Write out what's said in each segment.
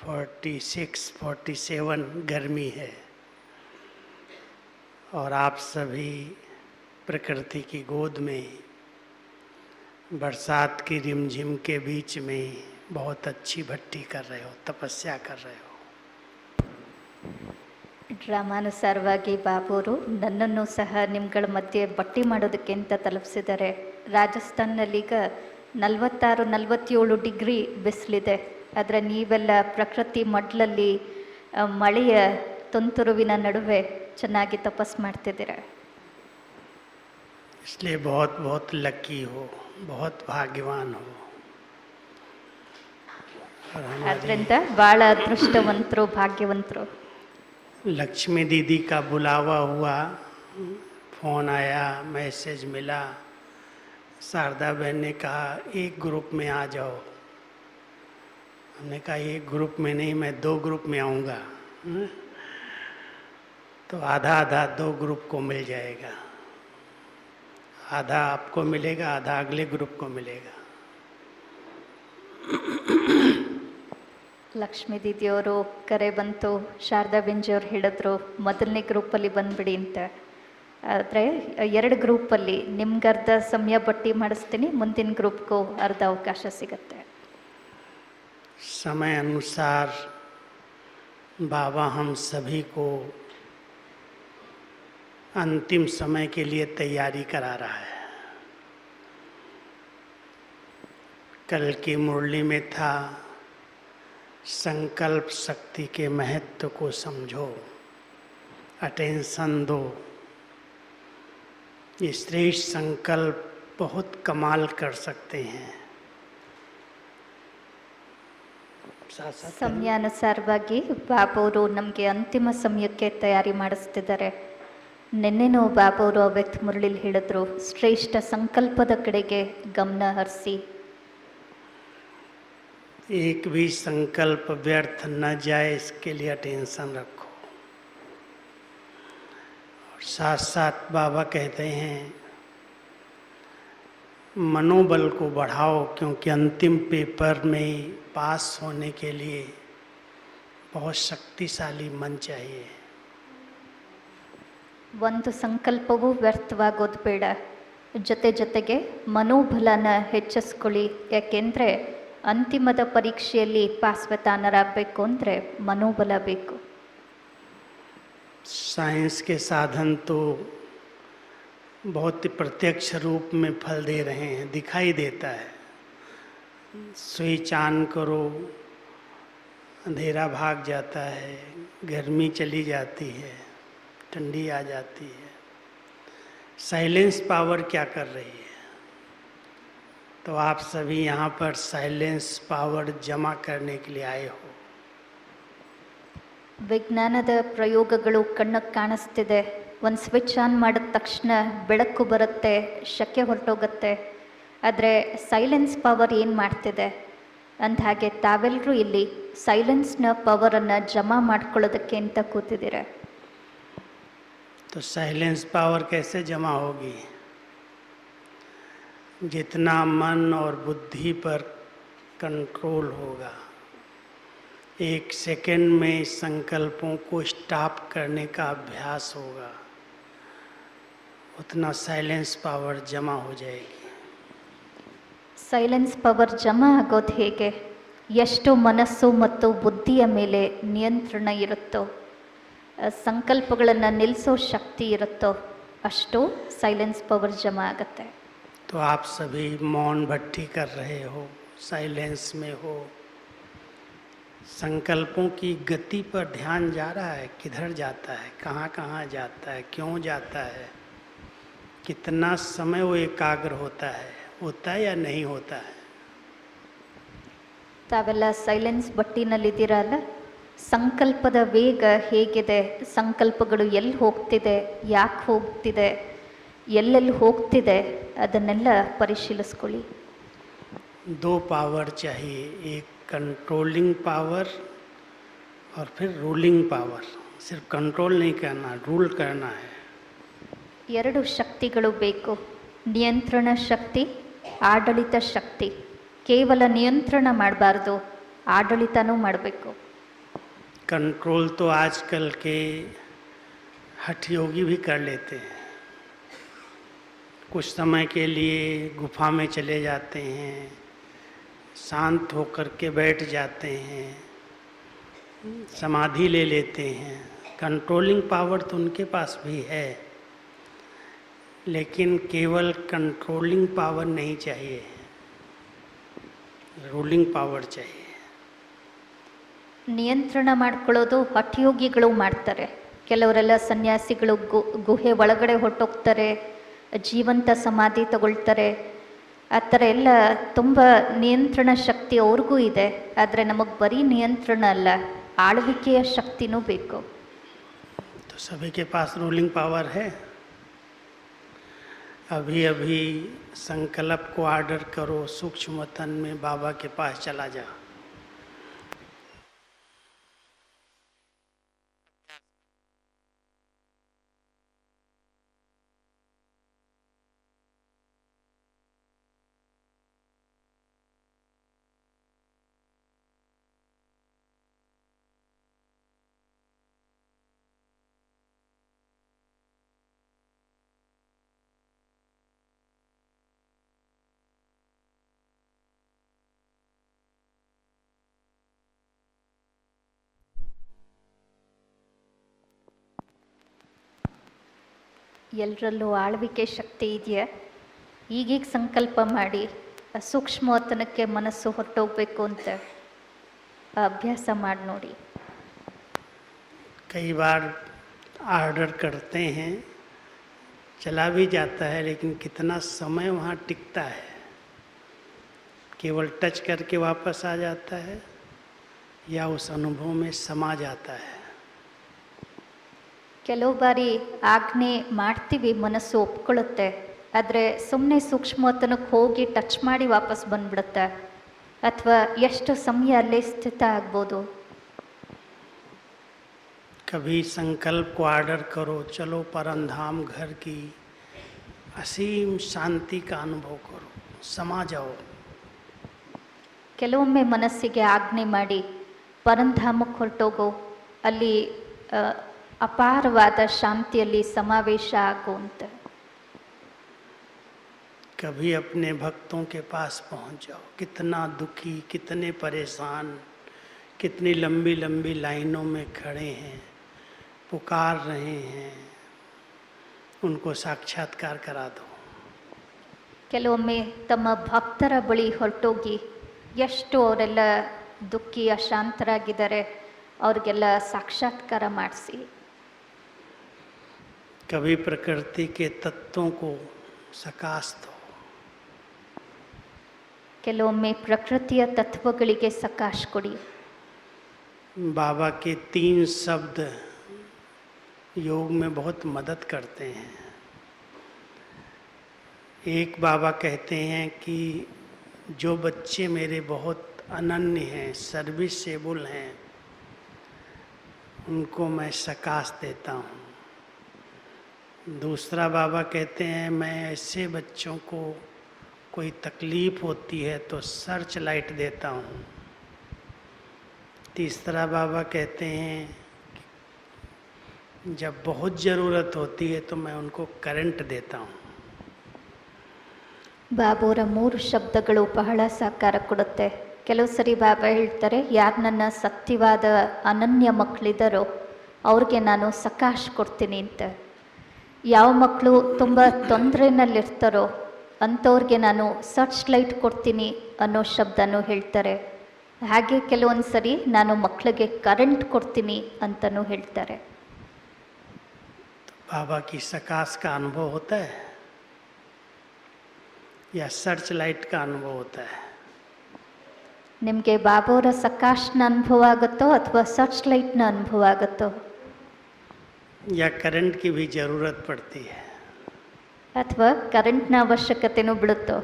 46-47 गर्मी है और आप सभी प्रकृति की गोद में बरसात की रिमझिम के बीच में बहुत अच्छी भट्टी कर रहे हो, तपस्या कर रहे हो. ಡ್ರಾಮಾನುಸಾರವಾಗಿ ಬಾಬುರು ನನ್ನನ್ನು ಸಹ ನಿಮ್ಗಳ ಮಧ್ಯೆ ಬಟ್ಟಿ ಮಾಡೋದಕ್ಕೆ ಅಂತ ತಲುಪಿಸಿದ್ದಾರೆ. ರಾಜಸ್ಥಾನ್ನಲ್ಲೀಗ 46-47 ಡಿಗ್ರಿ ಬಿಸಿಲಿದೆ. ಆದರೆ ನೀವೆಲ್ಲ ಪ್ರಕೃತಿ ಮಡ್ಲಲ್ಲಿ ಮಳೆಯ ತುಂತುರುವಿನ ನಡುವೆ ಚೆನ್ನಾಗಿ ತಪಸ್ಸು ಮಾಡ್ತಿದ್ದೀರ. इसलिए बहुत बहुत लकी हो, बहुत भाग्यवान हो. ಆದ್ದರಿಂದ ಭಾಳ ಅದೃಷ್ಟವಂತರು, ಭಾಗ್ಯವಂತರು. लक्ष्मी दीदी का बुलावा हुआ, फोन आया, मैसेज मिला. शारदा बहन ने कहा एक ग्रुप में आ जाओ. हमने कहा एक ग्रुप में नहीं, मैं 2 ग्रुप में आऊँगा. तो आधा आधा 2 ग्रुप को मिल जाएगा. आधा आपको मिलेगा, आधा अगले ग्रुप को मिलेगा. ಲಕ್ಷ್ಮೀ ದೀದಿಯವರು ಕರೆ ಬಂತು, ಶಾರದಾ ಬೆಂಜಿಯವರು ಹೇಳಿದ್ರು ಮೊದಲನೇ ಗ್ರೂಪಲ್ಲಿ ಬಂದುಬಿಡಿ ಅಂತ. ಆದರೆ 2 ಗ್ರೂಪಲ್ಲಿ ನಿಮ್ಗೆ ಅರ್ಧ ಸಮಯ ಬಟ್ಟಿ ಮಾಡಿಸ್ತೀನಿ, ಮುಂದಿನ ಗ್ರೂಪ್ಗೂ ಅರ್ಧ ಅವಕಾಶ ಸಿಗುತ್ತೆ. समय अनुसार बाबा हम सभी को अंतिम समय के लिए तैयारी करा रहा है. कल की मुरली में था, संकल्प शक्ति के महत्व को समझो, अटेंशन दो. ये श्रेष्ठ संकल्प बहुत कमाल कर सकते हैं. ಸಮಯಾನುಸಾರವಾಗಿ ಬಾಬುವರು ನಮಗೆ ಅಂತಿಮ ಸಮಯಕ್ಕೆ ತಯಾರಿ ಮಾಡಿಸ್ತಿದ್ದಾರೆ. ನಿನ್ನೆನೂ ಬಾಬುವರು ಅವ್ಯಕ್ತ ಮುರಳಿಲಿ ಹೇಳಿದ್ರು, ಶ್ರೇಷ್ಠ ಸಂಕಲ್ಪದ ಕಡೆಗೆ ಗಮನ ಹರಿಸಿ. एक भी संकल्प व्यर्थ न जाए, इसके लिए टेंशन रखो. और साथ साथ बाबा कहते हैं मनोबल को बढ़ाओ, क्योंकि अंतिम पेपर में पास होने के लिए बहुत शक्तिशाली मन चाहिए. ಒಂದು ಸಂಕಲ್ಪವೂ ವ್ಯರ್ಥವಾಗೋದು ಬೇಡ, ಜೊತೆಗೆ ಮನೋಬಲನ ಹೆಚ್ಚಿಸ್ಕೊಳ್ಳಿ. ಯಾಕೆಂದರೆ ಅಂತಿಮದ ಪರೀಕ್ಷೆಯಲ್ಲಿ ಪಾಸ್ವತಾನರಾಗಬೇಕು ಅಂದರೆ ಮನೋಬಲ ಬೇಕು. साइंस के साधन तो बहुत ही प्रत्यक्ष रूप में फल दे रहे हैं, दिखाई देता है. स्विच ऑन करो, अंधेरा भाग जाता है, गर्मी चली जाती है, ठंडी आ जाती है. साइलेंस पावर क्या कर रही है? तो आप सभी यहाँ पर साइलेंस पावर जमा करने के लिए आए हो. ವಿಜ್ಞಾನದ ಪ್ರಯೋಗಗಳು ಕಣ್ಣಿಗೆ ಕಾಣಿಸ್ತಿದೆ. ಒಂದು ಸ್ವಿಚ್ ಆನ್ ಮಾಡಿದ ತಕ್ಷಣ ಬೆಳಕು ಬರುತ್ತೆ, ಶಕೆ ಹೊರಟೋಗುತ್ತೆ. ಆದರೆ ಸೈಲೆನ್ಸ್ ಪವರ್ ಏನು ಮಾಡ್ತಿದೆ ಅಂದ ಹಾಗೆ ತಾವೆಲ್ಲರೂ ಇಲ್ಲಿ ಸೈಲೆನ್ಸ್ನ ಪವರನ್ನು ಜಮಾ ಮಾಡ್ಕೊಳ್ಳೋದಕ್ಕೆ ಅಂತ ಕೂತಿದ್ದೀರ. तो साइलेंस पावर कैसे जमा होगी? जितना मन और बुद्धि पर कंट्रोल होगा, 1 सेकंड में संकल्पों को स्टॉप करने का अभ्यास होगा, उतना साइलेंस पावर जमा हो जाएगी. ಸೈಲೆನ್ಸ್ ಪವರ್ ಜಮಾ ಆಗೋದು ಹೇಗೆ? ಎಷ್ಟು ಮನಸ್ಸು ಮತ್ತು ಬುದ್ಧಿಯ ಮೇಲೆ ನಿಯಂತ್ರಣ ಇರುತ್ತೋ, ಸಂಕಲ್ಪಗಳನ್ನು ನಿಲ್ಲಿಸೋ ಶಕ್ತಿ ಇರುತ್ತೋ, ಅಷ್ಟು ಸೈಲೆನ್ಸ್ ಪವರ್ ಜಮಾ ಆಗುತ್ತೆ. तो आप सभी मौन भट्टी कर रहे हो, साइलेंस में हो. संकल्पों की गति पर ध्यान जा रहा है, किधर जाता है, कहाँ कहाँ जाता है, क्यों जाता है, कितना समय वो एकाग्र होता है या नहीं होता है. ತಾವೆಲ್ಲ ಸೈಲೆನ್ಸ್ ಬಟ್ಟಿನಲ್ಲಿದ್ದೀರಲ್ಲ, ಸಂಕಲ್ಪದ ವೇಗ ಹೇಗಿದೆ, ಸಂಕಲ್ಪಗಳು ಎಲ್ಲಿ ಹೋಗ್ತಿದೆ, ಯಾಕೆ ಹೋಗ್ತಿದೆ, ಎಲ್ಲೆಲ್ಲಿ ಹೋಗ್ತಿದೆ, ಅದನ್ನೆಲ್ಲ ಪರಿಶೀಲಿಸ್ಕೊಳ್ಳಿ. 2 पावर चाहिए, एक कंट्रोलिंग पावर और फिर रूलिंग पावर. सिर्फ कंट्रोल नहीं करना, रूल करना है. 2 ಶಕ್ತಿಗಳು ಬೇಕು, ನಿಯಂತ್ರಣ ಶಕ್ತಿ, ಆಡಳಿತ ಶಕ್ತಿ. ಕೇವಲ ನಿಯಂತ್ರಣ ಮಾಡಬಾರ್ದು, ಆಡಳಿತನೂ ಮಾಡಬೇಕು. कंट्रोल तो आजकल के हठ योगी भी कर लेते हैं। कुछ समय के लिए गुफा में चले जाते हैं, शांत होकर के बैठ जाते हैं, समाधि ले लेते हैं। कंट्रोलिंग पावर तो उनके पास भी है, लेकिन केवल कंट्रोलिंग पावर नहीं चाहिए, रूलिंग पावर चाहिए। ನಿಯಂತ್ರಣ ಮಾಡ್ಕೊಳ್ಳೋದು ಹಠಯೋಗಿಗಳು ಮಾಡ್ತಾರೆ. ಕೆಲವರೆಲ್ಲ ಸನ್ಯಾಸಿಗಳು ಗುಹೆ ಒಳಗಡೆ ಹೊರಟೋಗ್ತಾರೆ, ಜೀವಂತ ಸಮಾಧಿ ತಗೊಳ್ತಾರೆ. ಆ ಥರ ಎಲ್ಲ ತುಂಬ ನಿಯಂತ್ರಣ ಶಕ್ತಿ ಅವ್ರಿಗೂ ಇದೆ. ಆದರೆ ನಮಗೆ ಬರೀ ನಿಯಂತ್ರಣ ಅಲ್ಲ, ಆಳ್ವಿಕೆಯ ಶಕ್ತಿನೂ ಬೇಕು. तो सभी के पास रूलिंग पावर है। अभी अभी संकल्प को ऑर्डर करो, सूक्ष्म तन में बाबा के पास चला जा। ಎಲ್ಲರಲ್ಲೂ ಆಳ್ವಿಕೆ ಶಕ್ತಿ ಇದೆಯಾ? ಈಗೀಗ ಸಂಕಲ್ಪ ಮಾಡಿ ಸೂಕ್ಷ್ಮವತನಕ್ಕೆ ಮನಸ್ಸು ಹೊರಟೋಗ್ಬೇಕು ಅಂತ ಅಭ್ಯಾಸ ಮಾಡಿ ನೋಡಿ. कई बार ऑर्डर करते हैं, चला भी जाता है, लेकिन कितना समय वहाँ टिकता है? केवल टच करके वापस आ जाता है या उस अनुभव में समा जाता है? ಕೆಲವು ಬಾರಿ ಆಜ್ಞೆ ಮಾಡ್ತೀವಿ, ಮನಸ್ಸು ಒಪ್ಕೊಳ್ಳುತ್ತೆ, ಆದರೆ ಸುಮ್ಮನೆ ಸೂಕ್ಷ್ಮವತನಕ್ಕೆ ಹೋಗಿ ಟಚ್ ಮಾಡಿ ವಾಪಸ್ ಬಂದ್ಬಿಡುತ್ತೆ. ಅಥವಾ ಎಷ್ಟು ಸಮಯ ಅಲ್ಲೇ ಸ್ಥಿತ ಆಗ್ಬೋದು. कभी संकल्प को ऑर्डर करो, चलो परमधाम घर की असीम शांति का अनुभव करो, समा जाओ। ಕೆಲವೊಮ್ಮೆ ಮನಸ್ಸಿಗೆ ಆಜ್ಞೆ ಮಾಡಿ ಪರಂಧಾಮಕ್ಕೆ ಹೊರಟೋಗೋ, ಅಲ್ಲಿ ಅಪಾರವಾದ ಶಾಂತಿಯಲ್ಲಿ ಸಮಾವೇಶ ಆಗೋ ಅಂತ. कभी अपने भक्तों के पास पहुंच जाओ, कितना दुखी, कितने परेशान, कितनी लंबी लंबी लाइनों में खड़े हैं, पुकार रहे हैं, उनको साक्षात्कार करा दो। ಕೆಲವೊಮ್ಮೆ ತಮ್ಮ ಭಕ್ತರ ಬಳಿ ಹೊರಟೋಗಿ, ಎಷ್ಟು ಅವರೆಲ್ಲ ದುಃಖಿ ಅಶಾಂತರಾಗಿದ್ದಾರೆ, ಅವ್ರಿಗೆಲ್ಲ ಸಾಕ್ಷಾತ್ಕಾರ ಮಾಡಿಸಿ. कभी प्रकृति के तत्वों को सकाश दो। ಕೆಲವೊಮ್ಮೆ ಪ್ರಕೃತಿಯ ತತ್ವಗಳಿಗೆ ಸಕಾಶ ಕೊಡಿ. बाबा के 3 शब्द योग में बहुत मदद करते हैं। एक बाबा कहते हैं कि जो बच्चे मेरे बहुत अनन्य हैं, सर्विसेबल हैं, उनको मैं सकाश देता हूँ। दूसरा बाबा कहते हैं, मैं ऐसे बच्चों को कोई तकलीफ होती है तो सर्च लाइट देता हूँ। तीसरा बाबा कहते हैं, जब बहुत ज़रूरत होती है तो मैं उनको करंट देता हूँ। ಬಾಬುರ 3 ಶಬ್ದಗಳು ಬಹಳ ಸಹಕಾರ ಕೊಡುತ್ತೆ. ಕೆಲವು ಸರಿ ಬಾಬಾ ಹೇಳ್ತಾರೆ, ಯಾರು ನನ್ನ ಸತ್ಯವಾದ ಅನನ್ಯ ಮಕ್ಕಳಿದ್ದಾರೋ ಅವ್ರಿಗೆ ನಾನು ಸಕಾಶ ಕೊಡ್ತೀನಿ ಅಂತ. ಯಾವ ಮಕ್ಕಳು ತುಂಬ ತೊಂದರೆನಲ್ಲಿರ್ತಾರೋ ಅಂಥವ್ರಿಗೆ ನಾನು ಸರ್ಚ್ ಲೈಟ್ ಕೊಡ್ತೀನಿ ಅನ್ನೋ ಶಬ್ದನೂ ಹೇಳ್ತಾರೆ. ಹಾಗೆ ಕೆಲವೊಂದು ಸರಿ ನಾನು ಮಕ್ಕಳಿಗೆ ಕರೆಂಟ್ ಕೊಡ್ತೀನಿ ಅಂತಲೂ ಹೇಳ್ತಾರೆ. बाबा की सकाश का अनुभव होता है या सर्च लाइट का अनुभव होता है? ನಿಮಗೆ ಬಾಬಾವರ ಸಕಾಶನ ಅನುಭವ ಆಗುತ್ತೋ ಅಥವಾ ಸರ್ಚ್ ಲೈಟ್ನ ಅನುಭವ ಆಗುತ್ತೋ? या करंट की भी ज़रूरत पड़ती है? ಅಥವಾ ಕರೆಂಟ್ನ ಅವಶ್ಯಕತೆನೂ ಬೀಳುತ್ತೋ?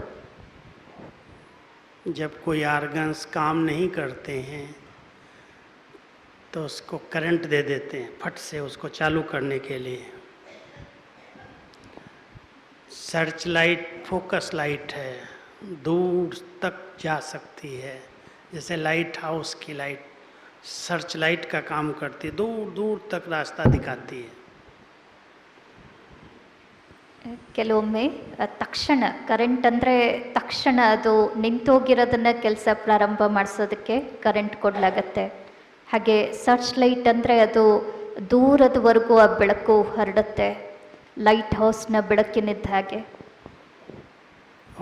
जब कोई आर्गन्स काम नहीं करते हैं तो उसको करंट दे देते हैं फट से उसको चालू करने के लिए। सर्च लाइट फोकस लाइट है, दूर तक जा सकती है, जैसे लाइट हाउस की लाइट सर्च लाइट का काम करती है, दूर दूर तक रास्ता दिखाती है। ಕೆಲವೊಮ್ಮೆ ತಕ್ಷಣ ಕರೆಂಟ್ ಅಂದರೆ ತಕ್ಷಣ ಅದು ನಿಂತೋಗಿರೋದನ್ನ ಕೆಲಸ ಪ್ರಾರಂಭ ಮಾಡಿಸೋದಕ್ಕೆ ಕರೆಂಟ್ ಕೊಡಲಾಗತ್ತೆ. ಹಾಗೆ ಸರ್ಚ್ ಲೈಟ್ ಅಂದರೆ ಅದು ದೂರದವರೆಗೂ ಆ ಬೆಳಕು ಹರಡುತ್ತೆ, ಲೈಟ್ ಹೌಸ್ನ ಬೆಳಕಿನಿದ್ದ ಹಾಗೆ.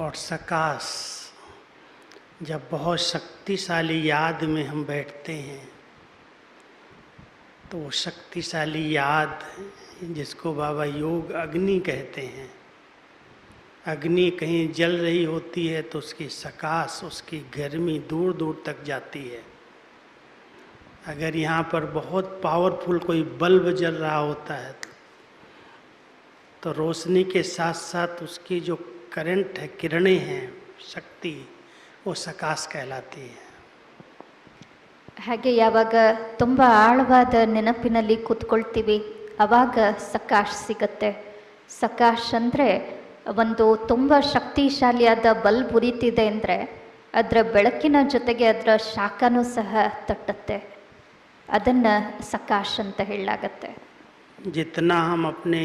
और सकाश, जब बहुत शक्तिशाली याद में हम बैठते हैं तो वो शक्तिशाली याद जिसको बाबा योग अग्नि कहते हैं, अग्नि कहीं जल रही होती है तो उसकी सकाश, उसकी गर्मी दूर दूर तक जाती है। अगर यहाँ पर बहुत पावरफुल कोई बल्ब जल रहा होता है तो रोशनी के साथ साथ उसकी जो करंट है, किरणें हैं, शक्ति, वो सकाश कहलाती है। ಹಾಗೆ ಯಾವಾಗ ತುಂಬ ಆಳವಾದ ನೆನಪಿನಲ್ಲಿ ಕೂತ್ಕೊಳ್ತೀವಿ ಆವಾಗ ಸಕಾಶ್ ಸಿಗತ್ತೆ. ಸಕಾಶ್ ಅಂದರೆ ಒಂದು ತುಂಬ ಶಕ್ತಿಶಾಲಿಯಾದ ಬಲ್ಬ್ ಉರಿತಿದೆ ಅಂದರೆ ಅದರ ಬೆಳಕಿನ ಜೊತೆಗೆ ಅದರ ಶಾಖನೂ ಸಹ ತಟ್ಟತ್ತೆ, ಅದನ್ನು ಸಕಾಶ್ ಅಂತ ಹೇಳಲಾಗತ್ತೆ. जितना हम अपने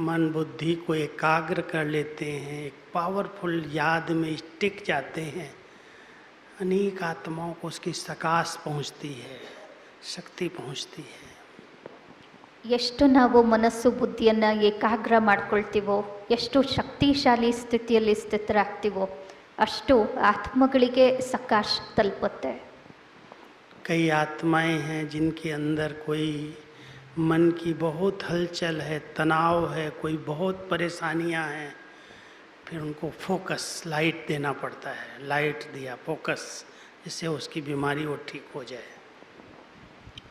मन बुद्धि को एकाग्र कर लेते हैं, एक पावरफुल याद में टिक जाते हैं, अनेक आत्माओं को उसकी सकाश पहुंचती है, शक्ति पहुंचती है। ಎಷ್ಟು ನಾವು ಮನಸ್ಸು ಬುದ್ಧಿಯನ್ನು ಏಕಾಗ್ರ ಮಾಡ್ಕೊಳ್ತೀವೋ, ಎಷ್ಟು ಶಕ್ತಿಶಾಲಿ ಸ್ಥಿತಿಯಲ್ಲಿ ಸ್ಥಿತರಾಗ್ತೀವೋ ಅಷ್ಟು ಆತ್ಮಗಳಿಗೆ ಸಕಾಶ್ ತಲುಪುತ್ತೆ. कई आत्माएं हैं जिनके अंदर कोई मन की बहुत हलचल है, तनाव है, कोई बहुत परेशानियां हैं, फिर उनको फोकस लाइट देना पड़ता है। लाइट दिया, फोकस, जिससे उसकी बीमारी वो ठीक हो जाए।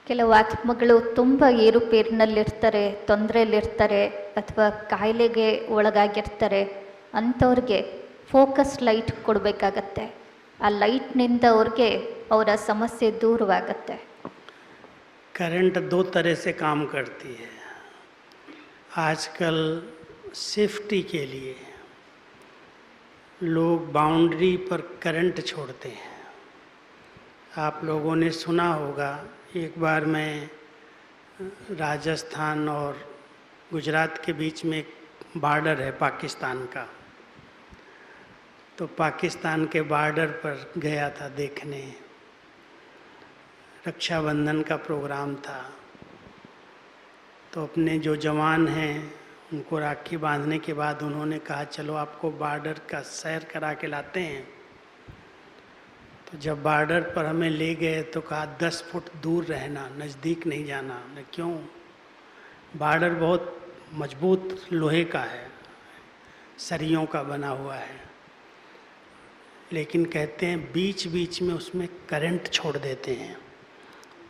ಕೆಲವು ಆತ್ಮಗಳು ತುಂಬ ಏರುಪೇರಿನಲ್ಲಿರ್ತಾರೆ, ತೊಂದರೆಯಲ್ಲಿರ್ತಾರೆ ಅಥವಾ ಕಾಯಿಲೆಗೆ ಒಳಗಾಗಿರ್ತಾರೆ. ಅಂಥವ್ರಿಗೆ ಫೋಕಸ್ ಲೈಟ್ ಕೊಡಬೇಕಾಗತ್ತೆ. ಆ ಲೈಟ್ನಿಂದ ಅವ್ರಿಗೆ ಅವರ ಸಮಸ್ಯೆ ದೂರವಾಗತ್ತೆ. करंट दो तरह से काम करती है। आजकल सेफ्टी के लिए लोग बाउंड्री पर करंट छोड़ते हैं। आप लोगों ने सुना होगा, एक बार मैं राजस्थान और गुजरात के बीच में एक बॉर्डर है पाकिस्तान का, तो पाकिस्तान के बॉर्डर पर गया था देखने। रक्षाबंधन का प्रोग्राम था, तो अपने जो जवान हैं उनको राखी बांधने के बाद उन्होंने कहा चलो आपको बॉर्डर का सैर करा के लाते हैं। तो जब बॉर्डर पर हमें ले गए तो कहा 10 फुट दूर रहना, नज़दीक नहीं जाना। मैं क्यों? बॉर्डर बहुत मजबूत लोहे का है, सरियों का बना हुआ है, लेकिन कहते हैं बीच बीच में उसमें करंट छोड़ देते हैं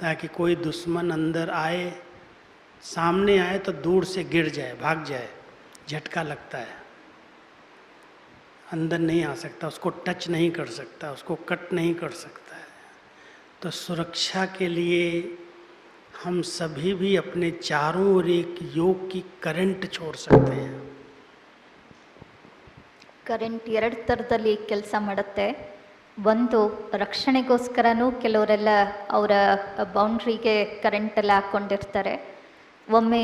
ताकि कोई दुश्मन अंदर आए, सामने आए तो दूर से गिर जाए, भाग जाए, झटका लगता है, अंदर नहीं आ सकता, उसको टच नहीं कर सकता, उसको कट नहीं कर सकता है। तो सुरक्षा के लिए हम सभी भी अपने चारों ओर एक योग की करंट छोड़ सकते हैं। ಕರೆಂಟ್ ಎರಡು ಥರದಲ್ಲಿ ಕೆಲಸ ಮಾಡುತ್ತೆ. ಒಂದು ರಕ್ಷಣೆಗೋಸ್ಕರನೂ ಕೆಲವರೆಲ್ಲ ಅವರ ಬೌಂಡ್ರಿಗೆ ಕರೆಂಟೆಲ್ಲ ಹಾಕ್ಕೊಂಡಿರ್ತಾರೆ. ಒಮ್ಮೆ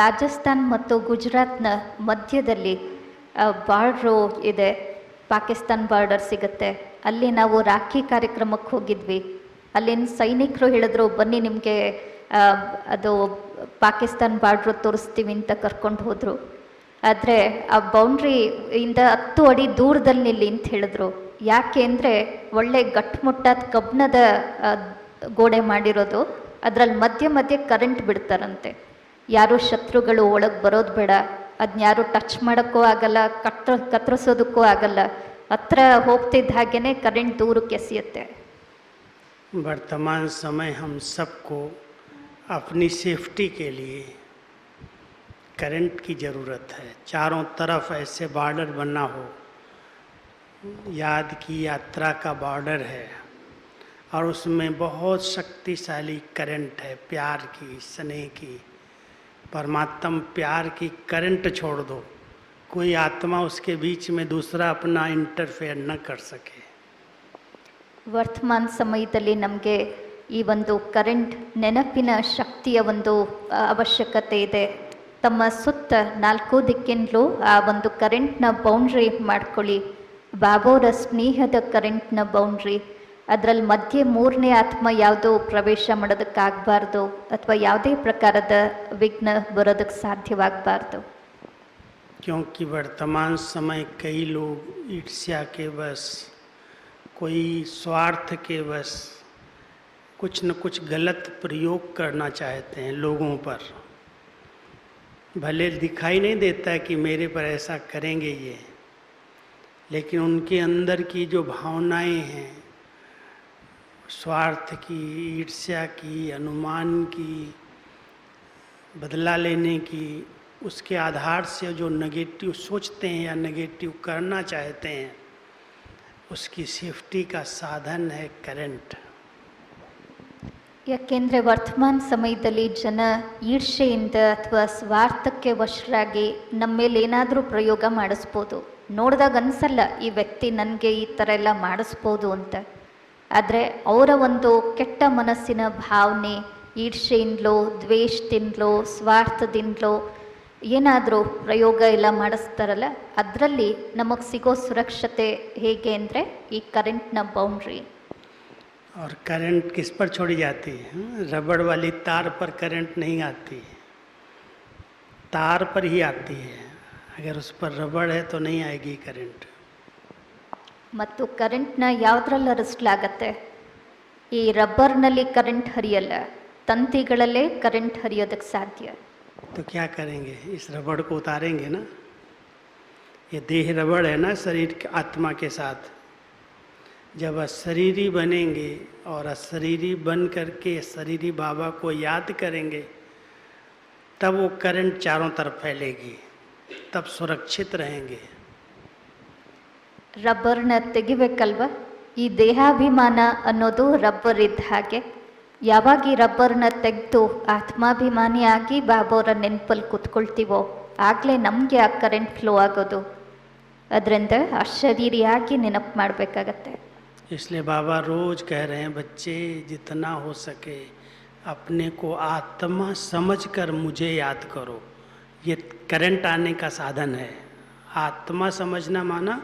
ರಾಜಸ್ಥಾನ್ ಮತ್ತು ಗುಜರಾತ್ನ ಮಧ್ಯದಲ್ಲಿ ಬಾರ್ಡ್ರು ಇದೆ, ಪಾಕಿಸ್ತಾನ್ ಬಾರ್ಡರ್ ಸಿಗುತ್ತೆ. ಅಲ್ಲಿ ನಾವು ರಾಖಿ ಕಾರ್ಯಕ್ರಮಕ್ಕೆ ಹೋಗಿದ್ವಿ. ಅಲ್ಲಿನ ಸೈನಿಕರು ಹೇಳಿದ್ರು ಬನ್ನಿ ನಿಮಗೆ ಅದು ಪಾಕಿಸ್ತಾನ್ ಬಾರ್ಡ್ರು ತೋರಿಸ್ತೀವಿ ಅಂತ ಕರ್ಕೊಂಡು ಹೋದರು. ಆದರೆ ಆ ಬೌಂಡ್ರಿಯಿಂದ 10 ಅಡಿ ದೂರದಲ್ಲಿ ನಿಲ್ಲಿ ಅಂತ ಹೇಳಿದ್ರು. ಯಾಕೆ ಅಂದರೆ ಒಳ್ಳೆ ಗಟ್ಟುಮುಟ್ಟಾದ ಕಬ್ಬಿಣದ ಗೋಡೆ ಮಾಡಿರೋದು, ಅದರಲ್ಲಿ ಮಧ್ಯೆ ಮಧ್ಯೆ ಕರೆಂಟ್ ಬಿಡ್ತಾರಂತೆ. ಯಾರು ಶತ್ರುಗಳು ಒಳಗೆ ಬರೋದು ಬೇಡ, ಅದನ್ನ ಯಾರು ಟಚ್ ಮಾಡೋಕ್ಕೂ ಆಗಲ್ಲ, ಕತ್ತರಿಸೋದಕ್ಕೂ ಆಗಲ್ಲ. ಹತ್ರ ಹೋಗ್ತಿದ್ದ ಹಾಗೇ ಕರೆಂಟ್ ದೂರಕ್ಕೆ ಎಸೆಯುತ್ತೆ. वर्तमान समय हम सबको अपनी सेफ्टी के लिए करंट की ज़रूरत है। चारों तरफ ऐसे बॉर्डर बना हो, याद की यात्रा का बॉर्डर है और उसमें बहुत शक्तिशाली करंट है, प्यार की, स्नेह की, परमात्म प्यार की करंट छोड़ दो, कोई आत्मा उसके बीच में दूसरा अपना इंटरफेयर न कर सके। ವರ್ತಮಾನ ಸಮಯದಲ್ಲಿ ನಮಗೆ ಈ ಒಂದು ಕರೆಂಟ್ ನೆನಪಿನ ಶಕ್ತಿಯ ಒಂದು ಅವಶ್ಯಕತೆ ಇದೆ. ತಮ್ಮ ಸುತ್ತ 4 ದಿಕ್ಕಿನಲ್ಲೂ ಆ ಒಂದು ಕರೆಂಟ್ನ ಬೌಂಡ್ರಿ ಮಾಡ್ಕೊಳ್ಳಿ. ಬಾಬೋರ ಸ್ನೇಹದ ಕರೆಂಟ್ನ ಬೌಂಡ್ರಿ. ಅದರಲ್ಲಿ ಮಧ್ಯೆ 3ನೇ ಆತ್ಮ ಯಾವುದೋ ಪ್ರವೇಶ ಮಾಡೋದಕ್ಕಾಗಬಾರ್ದು ಅಥವಾ ಯಾವುದೇ ಪ್ರಕಾರದ ವಿಘ್ನ ಬರೋದಕ್ಕೆ ಸಾಧ್ಯವಾಗಬಾರ್ದು. क्योंकि वर्तमान समय कई लोग ईर्ष्या के वश, कोई स्वार्थ के वश कुछ न कुछ गलत प्रयोग करना चाहते हैं लोगों पर. भले दिखाई नहीं देता कि मेरे पर ऐसा करेंगे ये, लेकिन उनके अंदर की जो भावनाएं हैं, स्वार्थ की, ईर्ष्या की, अनुमान की, बदला लेने की, उसके आधार से जो नेगेटिव सोचते हैं या नेगेटिव करना चाहते हैं, उसकी सेफ्टी का साधन है करंट. ಯಾಕೆಂದರೆ ವರ್ತಮಾನ ಸಮಯದಲ್ಲಿ ಜನ ಈರ್ಷೆಯಿಂದ ಅಥವಾ ಸ್ವಾರ್ಥಕ್ಕೆ ವಶರಾಗಿ ನಮ್ಮ ಮೇಲೆ ಏನಾದರೂ ಪ್ರಯೋಗ ಮಾಡಿಸ್ಬೋದು. ನೋಡಿದಾಗ ಅನಿಸಲ್ಲ ಈ ವ್ಯಕ್ತಿ ನನಗೆ ಈ ಥರ ಎಲ್ಲ ಮಾಡಿಸ್ಬೋದು ಅಂತ. ಆದರೆ ಅವರ ಒಂದು ಕೆಟ್ಟ ಮನಸ್ಸಿನ ಭಾವನೆ, ಈರ್ಷೆಯಿಂದಲೋ, ದ್ವೇಷದಿಂದಲೋ, ಸ್ವಾರ್ಥದಿಂದಲೋ ಏನಾದರೂ ಪ್ರಯೋಗ ಎಲ್ಲ ಮಾಡಿಸ್ತಾರಲ್ಲ, ಅದರಲ್ಲಿ ನಮಗೆ ಸಿಗೋ ಸುರಕ್ಷತೆ ಹೇಗೆ ಅಂದರೆ ಈ ಕರೆಂಟ್ನ ಬೌಂಡ್ರಿ. और करंट किस पर छोड़ी जाती है? रबड़ वाली तार पर करंट नहीं आती, तार पर ही आती है. अगर उस पर रबड़ है तो नहीं आएगी करंट. ಮತ್ತು ಕರೆಂಟ್ನ ಯಾವುದ್ರಲ್ಲಿ ಹರಿಸಲಾಗತ್ತೆ? ಈ ರಬ್ಬರ್ನಲ್ಲಿ ಕರೆಂಟ್ ಹರಿಯಲ್ಲ, ತಂತಿಗಳಲ್ಲೇ ಕರೆಂಟ್ ಹರಿಯೋದಕ್ಕೆ ಸಾಧ್ಯ. तो क्या करेंगे? इस रबड़ को उतारेंगे ना. ये देह रबड़ है ना शरीर के आत्मा के साथ. जब अशरीरी बनेंगे और अशरीरी बन करके शरीरी बाबा को याद करेंगे, तब वो करंट चारों तरफ फैलेगी, तब सुरक्षित रहेंगे. ರಬ್ಬರ್ನ ತೆಗಿಬೇಕಲ್ವ? ಈ ದೇಹಾಭಿಮಾನ ಅನ್ನೋದು ರಬ್ಬರ್ ಇದ್ದ ಹಾಗೆ. ಯಾವಾಗ ಈ ರಬ್ಬರ್ನ ತೆಗೆದು ಆತ್ಮಾಭಿಮಾನಿ ಆಗಿ ಬಾಬೋರ ನೆನಪಲ್ಲಿ ಕೂತ್ಕೊಳ್ತೀವೋ ಆಗಲೇ ನಮಗೆ ಆ ಕರೆಂಟ್ ಫ್ಲೋ ಆಗೋದು. ಅದರಿಂದ ಅಶರೀರಿಯಾಗಿ ನೆನಪು ಮಾಡಬೇಕಾಗತ್ತೆ. इसलिए बाबा रोज कह रहे हैं, बच्चे जितना हो सके अपने को आत्मा समझकर मुझे याद करो. ये करंट आने का साधन है. आत्मा समझना माना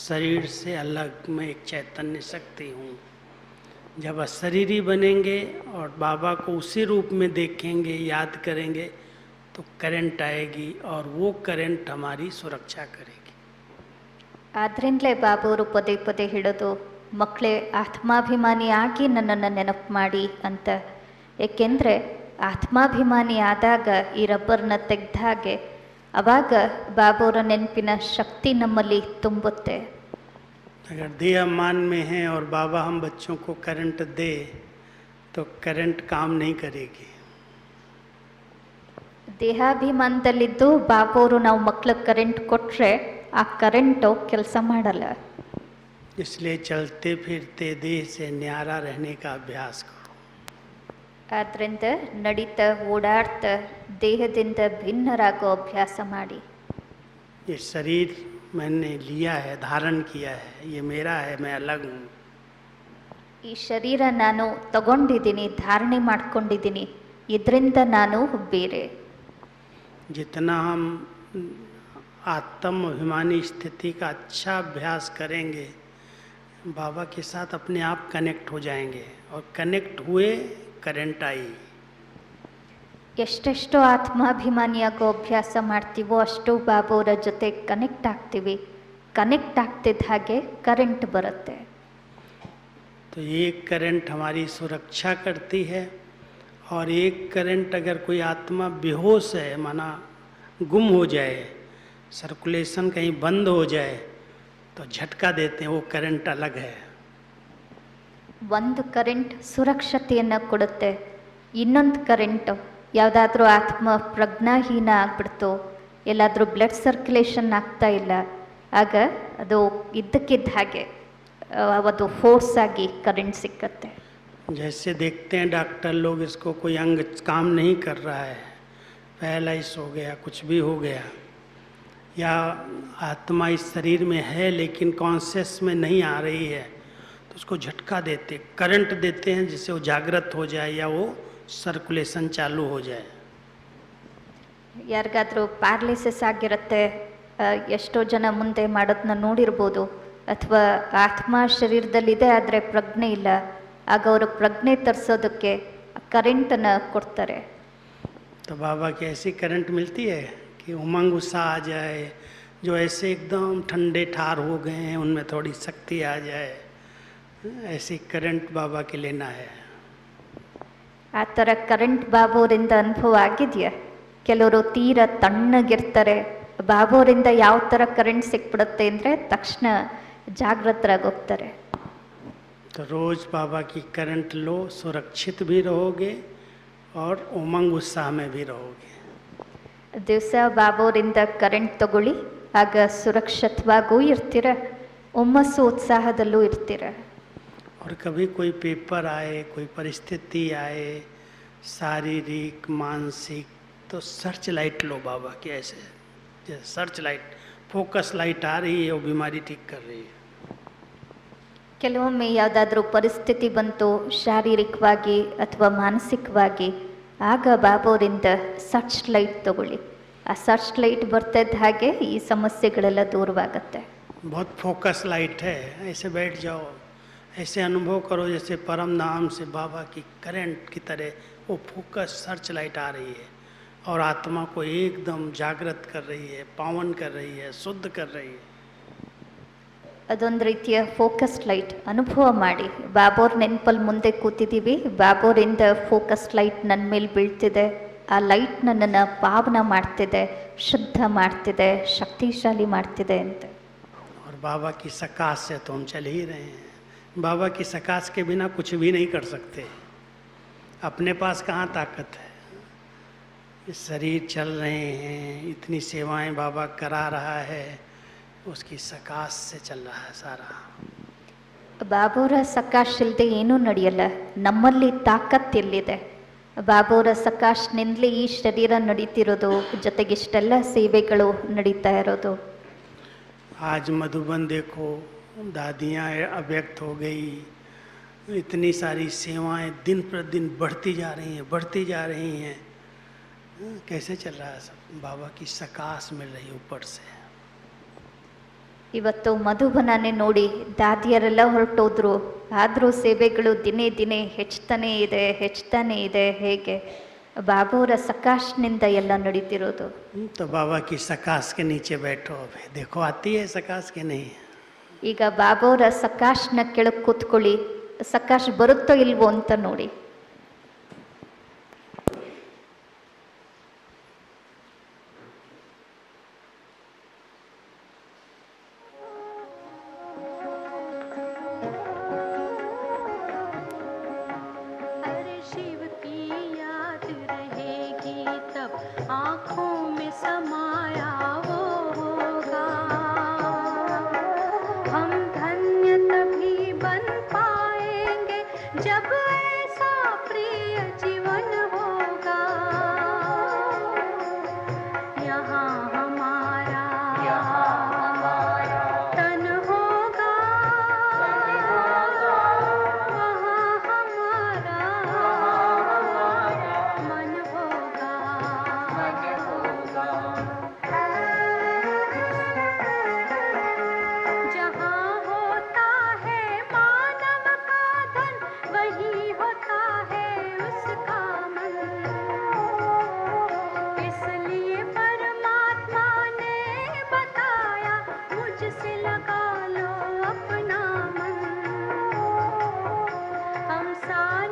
शरीर से अलग मैं एक चैतन्य शक्ति हूँ. जब अशरीरी बनेंगे और बाबा को उसी रूप में देखेंगे, याद करेंगे, तो करंट आएगी और वो करंट हमारी सुरक्षा करेगी. ಆದ್ರಿಂದಲೇ ಬಾಬೋರು ಪದೇ ಪದೇ ಹೇಳೋದು, ಮಕ್ಕಳೇ ಆತ್ಮಾಭಿಮಾನಿ ಆಗಿ ನನ್ನನ್ನು ನೆನಪು ಮಾಡಿ ಅಂತ. ಏಕೆಂದರೆ ಆತ್ಮಾಭಿಮಾನಿ ಆದಾಗ ಈ ರಬ್ಬರ್ನ ತೆಗೆದ ಹಾಗೆ ಆವಾಗ ಬಾಬೋರ ನೆನಪಿನ ಶಕ್ತಿ ನಮ್ಮಲ್ಲಿ ತುಂಬುತ್ತೆ. अगर देह मान में है और बाबा हम बच्चों को करंट दे तो करंट काम नहीं करेगी. ದೇಹಾಭಿಮಾನದಲ್ಲಿದ್ದು ಬಾಬೋರು ನಾವು ಮಕ್ಕಳಿಗೆ ಕರೆಂಟ್ ಕೊಟ್ಟರೆ ಆ ಕರೆಂಟು ಕೆಲಸ ಮಾಡಲ್ಲ. इसलिए चलते फिरते देह से न्यारा रहने का अभ्यास करो. ಆದ್ದರಿಂದ ನಡೀತಾ ಓಡಾಡ್ತಾ ದೇಹದಿಂದ ಭಿನ್ನರಾಗೋ ಅಭ್ಯಾಸ ಮಾಡಿ. ये शरीर मैंने लिया है, धारण किया है, ये मेरा है, मैं अलग हूँ. ಈ ಶರೀರ ನಾನು ತಗೊಂಡಿದ್ದೀನಿ, ಧಾರಣೆ ಮಾಡ್ಕೊಂಡಿದ್ದೀನಿ, ಇದರಿಂದ ನಾನು ಬೇರೆ. जितना हम आत्म अभिमानी स्थिति का अच्छा अभ्यास करेंगे, बाबा के साथ अपने आप कनेक्ट हो जाएंगे. और कनेक्ट हुए करंट आई. ಎಷ್ಟೆಷ್ಟು ಆತ್ಮಾಭಿಮಾನಿಯಾಗೋ ಅಭ್ಯಾಸ ಮಾಡ್ತೀವೋ ಅಷ್ಟು ಬಾಬೋರ ಜೊತೆ ಕನೆಕ್ಟ್ ಆಗ್ತೀವಿ. ಕನೆಕ್ಟ್ ಆಗ್ತಿದ್ದ ಹಾಗೆ ಕರೆಂಟ್ ಬರುತ್ತೆ. तो एक करंट हमारी सुरक्षा करती है और एक करंट अगर कोई आत्मा बेहोश है, माना गुम हो जाए, सर्कुलेशन कहीं बंद हो जाए, तो झटका देते हैं, वो करंट अलग है. ಒಂದು ಕರೆಂಟ್ ಸುರಕ್ಷತೆಯನ್ನು ಕೊಡುತ್ತೆ. ಇನ್ನೊಂದು ಕರೆಂಟು ಯಾವುದಾದ್ರೂ ಆತ್ಮ ಪ್ರಜ್ಞಾಹೀನ ಆಗ್ಬಿಡ್ತು, ಎಲ್ಲಾದರೂ ಬ್ಲಡ್ ಸರ್ಕ್ಯುಲೇಷನ್ ಆಗ್ತಾ ಇಲ್ಲ, ಆಗ ಅದು ಇದ್ದಕ್ಕಿದ್ದ ಹಾಗೆ ಅದು ಫೋರ್ಸ್ ಆಗಿ ಕರೆಂಟ್ ಸಿಕ್ಕತ್ತೆ. जैसे देखते हैं डॉक्टर लोग, इसको कोई अंग काम नहीं कर रहा है, पैरालाइज हो गया, कुछ भी हो गया, या आत्मा इस शरीर में है लेकिन कॉन्शियस में नहीं आ रही है, तो उसको झटका देते, करंट देते हैं जिससे वो जागृत हो जाए या वो सर्कुलेशन चालू हो जाए। ಯಾರಿಗಾದ್ರೂ ಪ್ಯಾರಲಿಸಿಸ್ ಆಗಿರುತ್ತೆ, ಎಷ್ಟೋ ಜನ ಮುಂದೆ ಮಾಡೋದನ್ನ ನೋಡಿರ್ಬೋದು, ಅಥವಾ ಆತ್ಮ ಶರೀರದಲ್ಲಿದೆ ಆದರೆ ಪ್ರಜ್ಞೆ ಇಲ್ಲ, ಆಗ ಅವರು ಪ್ರಜ್ಞೆ ತರಿಸೋದಕ್ಕೆ ಕರೆಂಟನ್ನು ಕೊಡ್ತಾರೆ. तो बाबा की ऐसी करंट मिलती है कि उमंग उत्साह आ जाए, जो ऐसे एकदम ठंडे ठार हो गए हैं उनमें थोड़ी शक्ति आ जाए, ऐसी करंट बाबा के लेना है। ಆ ಥರ ಕರೆಂಟ್ ಬಾಬೋರಿಂದ ಅನುಭವ ಆಗಿದೆಯಾ? ಕೆಲವರು ತೀರ ತಣ್ಣಗಿರ್ತಾರೆ, ಬಾಬೋರಿಂದ ಯಾವ ಥರ ಕರೆಂಟ್ ಸಿಕ್ಬಿಡುತ್ತೆ ಅಂದರೆ ತಕ್ಷಣ ಜಾಗೃತರಾಗೋಗ್ತಾರೆ. तो रोज बाबा की करंट लो, सुरक्षित भी रहोगे और उमंग उत्साह में भी रहोगे। ದಿವಸ ಬಾಬೋರಿಂದ ಕರೆಂಟ್ ತಗೊಳ್ಳಿ, ಆಗ ಸುರಕ್ಷಿತವಾಗೂ ಇರ್ತೀರ, ಹುಮ್ಮಸ್ಸು ಉತ್ಸಾಹದಲ್ಲೂ ಇರ್ತೀರ. और कभी कोई पेपर आए, कोई परिस्थिति आए, शारीरिक मानसिक, तो सर्च लाइट लो बाबा की, ऐसे जैसे सर्च लाइट, फोकस लाइट आ रही है, वो बीमारी ठीक कर रही है। ಕೆಲವೊಮ್ಮೆ ಯಾವುದಾದ್ರೂ ಪರಿಸ್ಥಿತಿ ಬಂತು ಶಾರೀರಿಕವಾಗಿ ಅಥವಾ ಮಾನಸಿಕವಾಗಿ, ಆಗ ಬಾಬೋರಿಂದ ಸರ್ಚ್ ಲೈಟ್ ತಗೊಳ್ಳಿ. ಆ ಸರ್ಚ್ ಲೈಟ್ ಬರ್ತಿದ್ದ ಹಾಗೆ ಈ ಸಮಸ್ಯೆಗಳೆಲ್ಲ ದೂರವಾಗುತ್ತೆ. बहुत फोकस लाइट है, ऐसे बैठ जाओ, ऐसे अनुभव करो जैसे परम नाम से बाबा की करंट की तरह वो फोकस सर्च लाइट आ रही है और आत्मा को एकदम जागृत कर रही है, पावन कर रही है, शुद्ध कर रही है। ಅದೊಂದು ರೀತಿಯ ಫೋಕಸ್ ಲೈಟ್ ಅನುಭವ ಮಾಡಿ. ಬಾಬೋರ್ ನೆನಪಲ್ಲಿ ಮುಂದೆ ಕೂತಿದ್ದೀವಿ, ಬಾಬೋರಿಂದ ಫೋಕಸ್ ಲೈಟ್ ನನ್ನ ಮೇಲೆ ಬೀಳ್ತಿದೆ, ಆ ಲೈಟ್ ನನ್ನನ್ನು ಪಾವನ ಮಾಡ್ತಿದೆ, ಶುದ್ಧ ಮಾಡ್ತಿದೆ, ಶಕ್ತಿಶಾಲಿ ಮಾಡ್ತಿದೆ ಅಂತ. और बाबा की सकाश से तो हम चल ही रहे हैं, बाबा की सकाश के बिना कुछ भी नहीं कर सकते। अपने पास कहाँ ताकत है, इस शरीर चल रहे हैं, इतनी सेवाएं बाबा करा रहा है, उसकी सकाश से चल रहा है सारा। ಬಾಬೋರ ಸಕಾಶ್ ಇಲ್ಲದೆ ಏನೂ ನಡೆಯಲ್ಲ. ನಮ್ಮಲ್ಲಿ ತಾಕತ್ ಎಲ್ಲಿದೆ? ಬಾಬೋರ ಸಕಾಶ್ನಿಂದಲೇ ಈ ಶರೀರ ನಡೀತಿರೋದು, ಜೊತೆಗೆ ಇಷ್ಟೆಲ್ಲ ಸೇವೆಗಳು ನಡೀತಾ ಇರೋದು. आज मधुबन देखो, दादियाँ अव्यक्त हो गई, इतनी सारी सेवाएं दिन प्रतिदिन बढ़ती जा रही हैं, बढ़ती जा रही हैं। कैसे चल रहा है सब? बाबा की सकाश मिल रही ऊपर से। ಇವತ್ತು ಮಧುಬನನೇ ನೋಡಿ, ದಾದಿಯರೆಲ್ಲ ಹೊರಟೋದ್ರು, ಆದರೂ ಸೇವೆಗಳು ದಿನೇ ದಿನೇ ಹೆಚ್ಚುತ್ತಾನೇ ಇದೆ. ಹೇಗೆ? ಬಾಬೋರ ಸಕಾಶ್ನಿಂದ ಎಲ್ಲ ನಡೀತಿರೋದು. तो बाबा की सकाश के नीचे बैठो, अभी देखो आती है सकाश के नहीं। ಈಗ ಬಾಬೋರ ಸಕಾಶ್ನ ಕೆಳಗೆ ಕೂತ್ಕೊಳ್ಳಿ, ಸಕಾಶ್ ಬರುತ್ತೋ ಇಲ್ವೋ ಅಂತ ನೋಡಿ.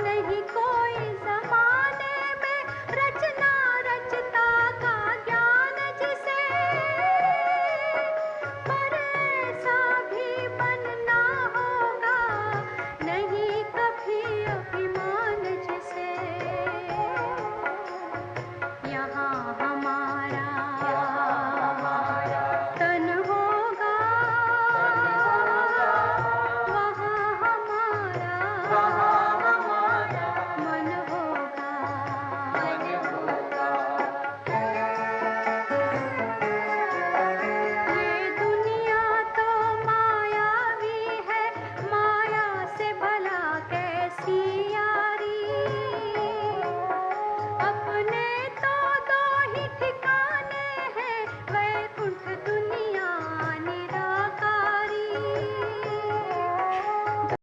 नहीं को